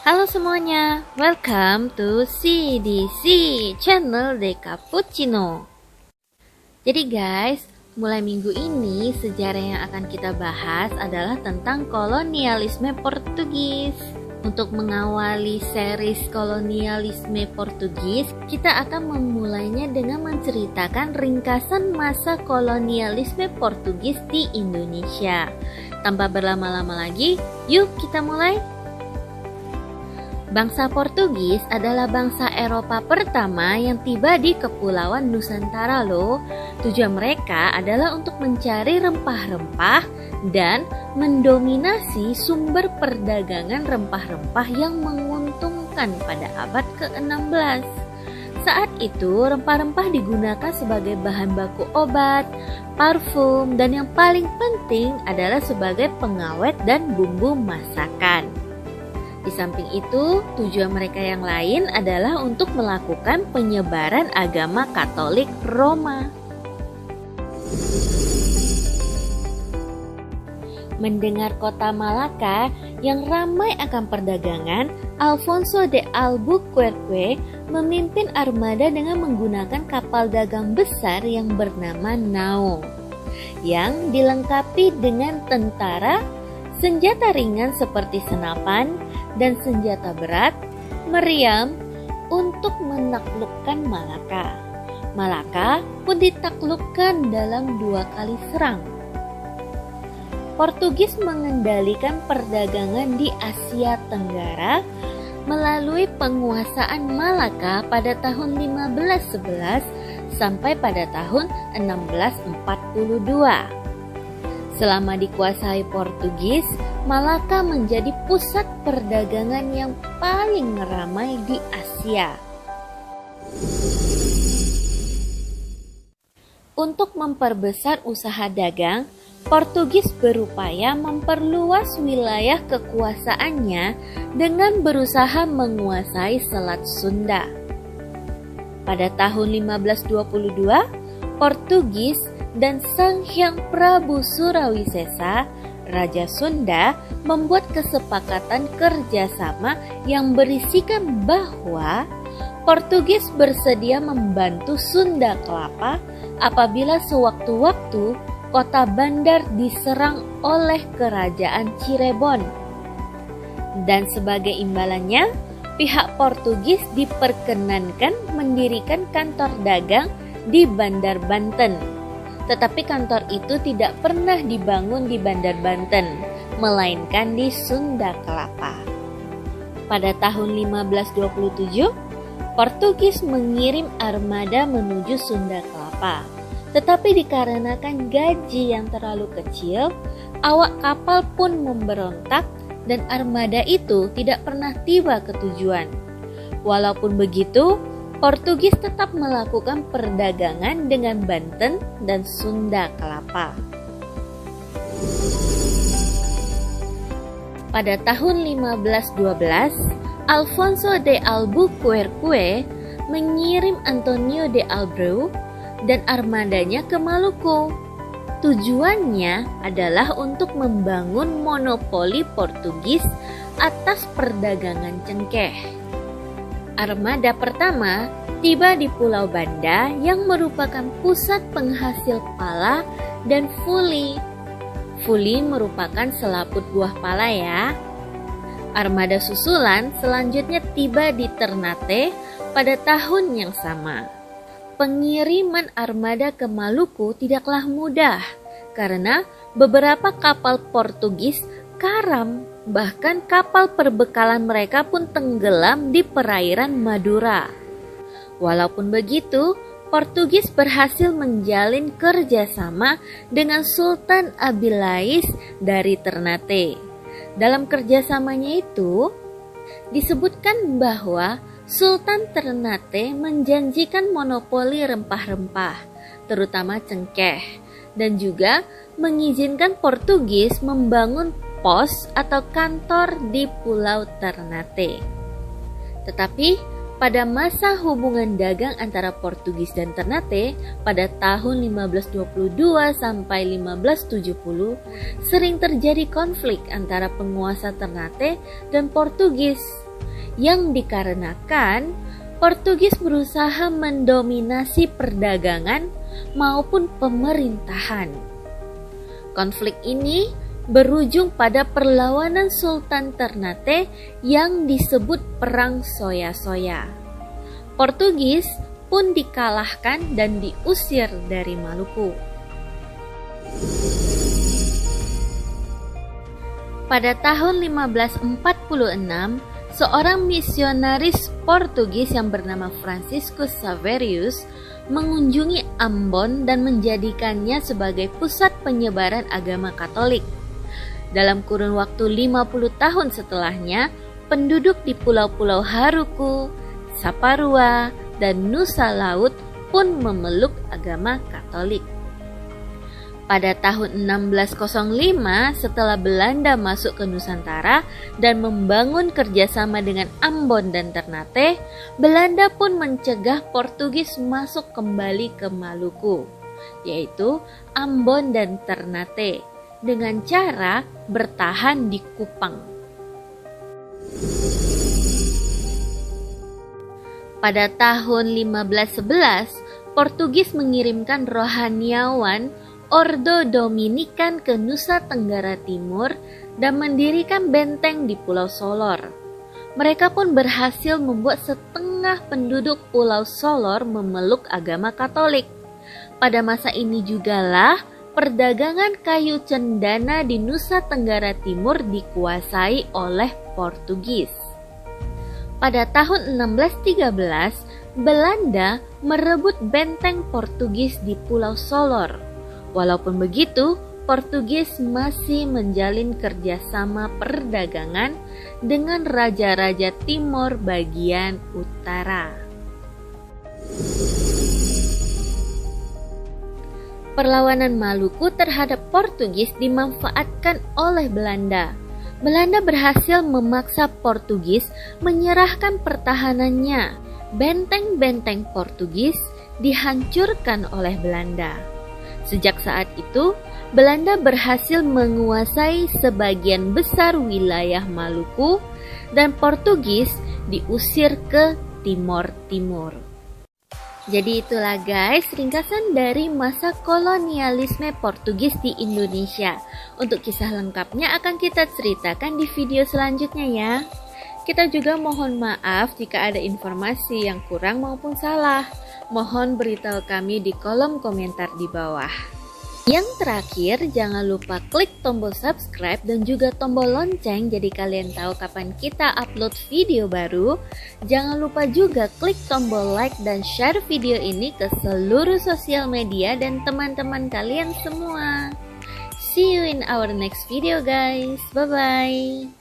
Halo semuanya, welcome to CDC Channel De Cappuccino. Jadi guys, mulai minggu ini sejarah yang akan kita bahas adalah tentang kolonialisme Portugis. Untuk mengawali series kolonialisme Portugis, kita akan memulainya dengan menceritakan ringkasan masa kolonialisme Portugis di Indonesia. Tanpa berlama-lama lagi, yuk kita mulai. Bangsa Portugis adalah bangsa Eropa pertama yang tiba di Kepulauan Nusantara loh. Tujuan mereka adalah untuk mencari rempah-rempah dan mendominasi sumber perdagangan rempah-rempah yang menguntungkan pada abad ke-16. Saat itu rempah-rempah digunakan sebagai bahan baku obat, parfum, dan yang paling penting adalah sebagai pengawet dan bumbu masakan. Di samping itu, tujuan mereka yang lain adalah untuk melakukan penyebaran agama Katolik Roma. Mendengar kota Malaka yang ramai akan perdagangan, Alfonso de Albuquerque memimpin armada dengan menggunakan kapal dagang besar yang bernama Nao, yang dilengkapi dengan tentara, senjata ringan seperti senapan, dan senjata berat, meriam untuk menaklukkan Malaka. Malaka pun ditaklukkan dalam 2 kali serang. Portugis mengendalikan perdagangan di Asia Tenggara melalui penguasaan Malaka pada tahun 1511 sampai pada tahun 1642. Selama dikuasai Portugis, Malaka menjadi pusat perdagangan yang paling ramai di Asia. Untuk memperbesar usaha dagang, Portugis berupaya memperluas wilayah kekuasaannya dengan berusaha menguasai Selat Sunda. Pada tahun 1522, Portugis dan Sang Hyang Prabu Surawisesa, Raja Sunda, membuat kesepakatan kerjasama yang berisikan bahwa Portugis bersedia membantu Sunda Kelapa apabila sewaktu-waktu kota bandar diserang oleh kerajaan Cirebon. Dan sebagai imbalannya, pihak Portugis diperkenankan mendirikan kantor dagang di Bandar Banten. Tetapi kantor itu tidak pernah dibangun di Bandar Banten, melainkan di Sunda Kelapa. Pada tahun 1527, Portugis mengirim armada menuju Sunda Kelapa. Tetapi dikarenakan gaji yang terlalu kecil, awak kapal pun memberontak dan armada itu tidak pernah tiba ke tujuan. Walaupun begitu, Portugis tetap melakukan perdagangan dengan Banten dan Sunda Kelapa. Pada tahun 1512, Alfonso de Albuquerque mengirim Antonio de Abreu dan armadanya ke Maluku. Tujuannya adalah untuk membangun monopoli Portugis atas perdagangan cengkeh. Armada pertama tiba di Pulau Banda yang merupakan pusat penghasil pala dan fuli. Fuli merupakan selaput buah pala ya. Armada susulan selanjutnya tiba di Ternate pada tahun yang sama. Pengiriman armada ke Maluku tidaklah mudah karena beberapa kapal Portugis karam, bahkan kapal perbekalan mereka pun tenggelam di perairan Madura. Walaupun begitu, Portugis berhasil menjalin kerjasama dengan Sultan Abilais dari Ternate. Dalam kerjasamanya itu, disebutkan bahwa Sultan Ternate menjanjikan monopoli rempah-rempah, terutama cengkeh, dan juga mengizinkan Portugis membangun pos atau kantor di Pulau Ternate. Tetapi pada masa hubungan dagang antara Portugis dan Ternate pada tahun 1522 sampai 1570, sering terjadi konflik antara penguasa Ternate dan Portugis. yang dikarenakan Portugis berusaha mendominasi perdagangan maupun pemerintahan. Konflik ini berujung pada perlawanan Sultan Ternate yang disebut Perang Soya-Soya. Portugis pun dikalahkan dan diusir dari Maluku. Pada tahun 1546, seorang misionaris Portugis yang bernama Franciscus Saverius mengunjungi Ambon dan menjadikannya sebagai pusat penyebaran agama Katolik. Dalam kurun waktu 50 tahun setelahnya, penduduk di pulau-pulau Haruku, Saparua, dan Nusa Laut pun memeluk agama Katolik. Pada tahun 1605, setelah Belanda masuk ke Nusantara dan membangun kerjasama dengan Ambon dan Ternate, Belanda pun mencegah Portugis masuk kembali ke Maluku, yaitu Ambon dan Ternate, dengan cara bertahan di Kupang. Pada tahun 1511, Portugis mengirimkan rohaniawan Ordo Dominikan ke Nusa Tenggara Timur dan mendirikan benteng di Pulau Solor. Mereka pun berhasil membuat setengah penduduk Pulau Solor memeluk agama Katolik. Pada masa ini jugalah perdagangan kayu cendana di Nusa Tenggara Timur dikuasai oleh Portugis. Pada tahun 1613, Belanda merebut benteng Portugis di Pulau Solor. Walaupun begitu, Portugis masih menjalin kerjasama perdagangan dengan raja-raja Timor bagian utara. Perlawanan Maluku terhadap Portugis dimanfaatkan oleh Belanda. Belanda berhasil memaksa Portugis menyerahkan pertahanannya. Benteng-benteng Portugis dihancurkan oleh Belanda. Sejak saat itu, Belanda berhasil menguasai sebagian besar wilayah Maluku dan Portugis diusir ke Timor Timur. Jadi itulah guys, ringkasan dari masa kolonialisme Portugis di Indonesia. Untuk kisah lengkapnya akan kita ceritakan di video selanjutnya ya. Kita juga mohon maaf jika ada informasi yang kurang maupun salah. Mohon beritahu kami di kolom komentar di bawah. Yang terakhir, jangan lupa klik tombol subscribe dan juga tombol lonceng jadi kalian tahu kapan kita upload video baru. Jangan lupa juga klik tombol like dan share video ini ke seluruh sosial media dan teman-teman kalian semua. See you in our next video guys. Bye-bye.